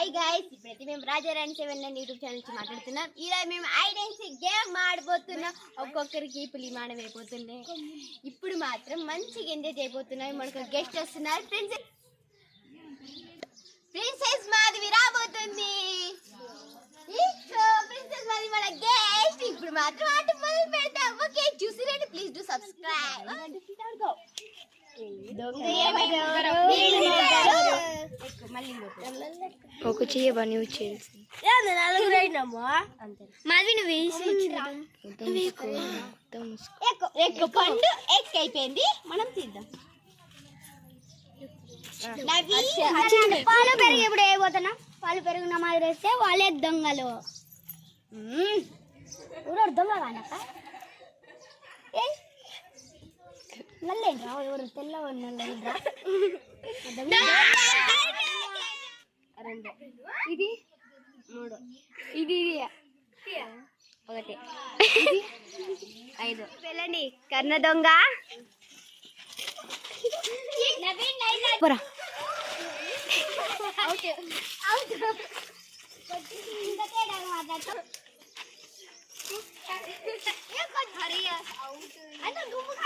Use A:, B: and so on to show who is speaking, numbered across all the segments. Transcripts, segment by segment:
A: Hi guys, ఇప్పుడైతే మేము రాజారాణి 7 YouTube channel నుంచి మాట్లాడుతున్నాం. ఈరోజు మేము హైడ్ అండ్ సీక్ గేమ్ ఆడబోతున్నాం. ఒక్కొక్కరికి పులి మానం అయిపోతున్నాయి. ఇప్పుడు మాత్రం మంచిగా ఎంజాయ్ చేయబోతున్నాం. మనకు గెస్ట్ వస్తున్నారు. ప్రిన్సెస్ మాధవి రాబోతుంది. ప్రిన్సెస్ మాధవి మన గెస్ట్. ఇప్పుడు మాత్రం ఆట మొదలు పెడతాం. ఓకే, చూసి రండి. Please do subscribe.
B: ఒక చెయ్య బని వచ్చేసి
A: పండు ఎక్ అయిపోయింది. మనం తీద్దాం.
B: పాలు పెరిగి ఇప్పుడు అయిపోతున్నా. పాలు పెరిగిన మాదిరి వేస్తే వాళ్ళే దొంగలు. ఊరు దొంగ కానక్క నల్లేంట్రా, ఎవరు తెల్ల నల్లేంట్రా.
A: ఇది 3, ఇది 1, 5. వెళ్ళండి కర్ణ దొంగ.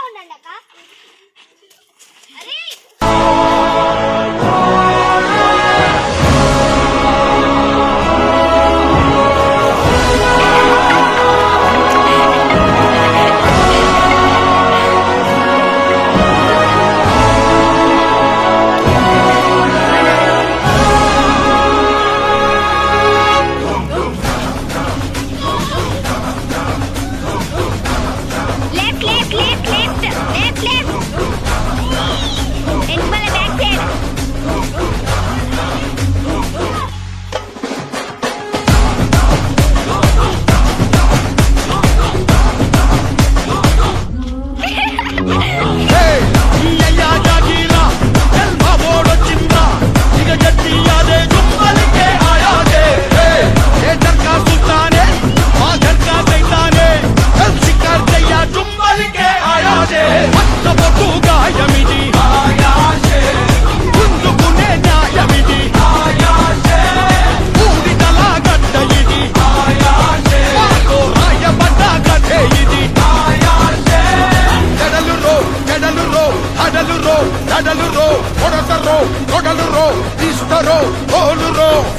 B: ఉండండి అక్క.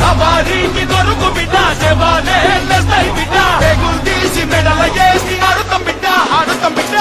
C: సవారీకి దొరుకు బిడ్డ సేవాలే బిడ్డ తెగులు తీసి మెడల చేసి ఆడుతాం బిడ్డ ఆడుతాం బిడ్డ.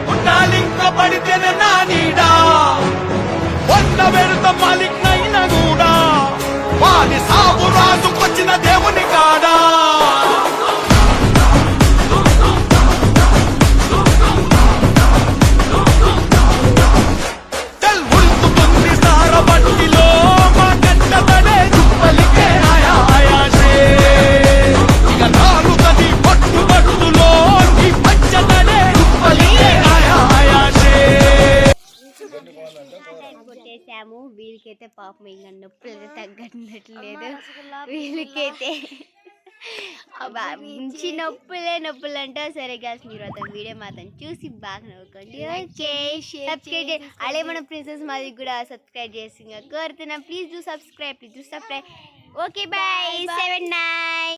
C: పుట్టాలింక పడితేనే నా నీడా వంద వెళుత మాలిక్నైనా కూడా వాడి సాగు రాజుకొచ్చిన దేవుని కాడా. ఉడుకుతుంది సార బట్టిలో మా కంట పడే చుప్పలికే ఆయా ఆయాసే. ఇక నాలుగది పట్టుబట్టులో ఈ పంచదడే చుప్పలికే ఆయా ఆయాసే.
A: కొట్టేసాము. వీళ్ళకైతే పాపం ఇంకా నొప్పులు తగ్గట్లేదు. వీళ్ళకైతే మంచి నొప్పులు అంటా. సరే గాస్, మీరు అతను వీడియో మాత్రం చూసి బాగా నవ్వుకోండి. ఓకే, సబ్స్క్రైబ్ అలాగే మన ప్రిన్సెస్ మాది కూడా సబ్స్క్రైబ్ చేసి కోరుతున్నాం. Please do subscribe. Okay, bye. 7 9.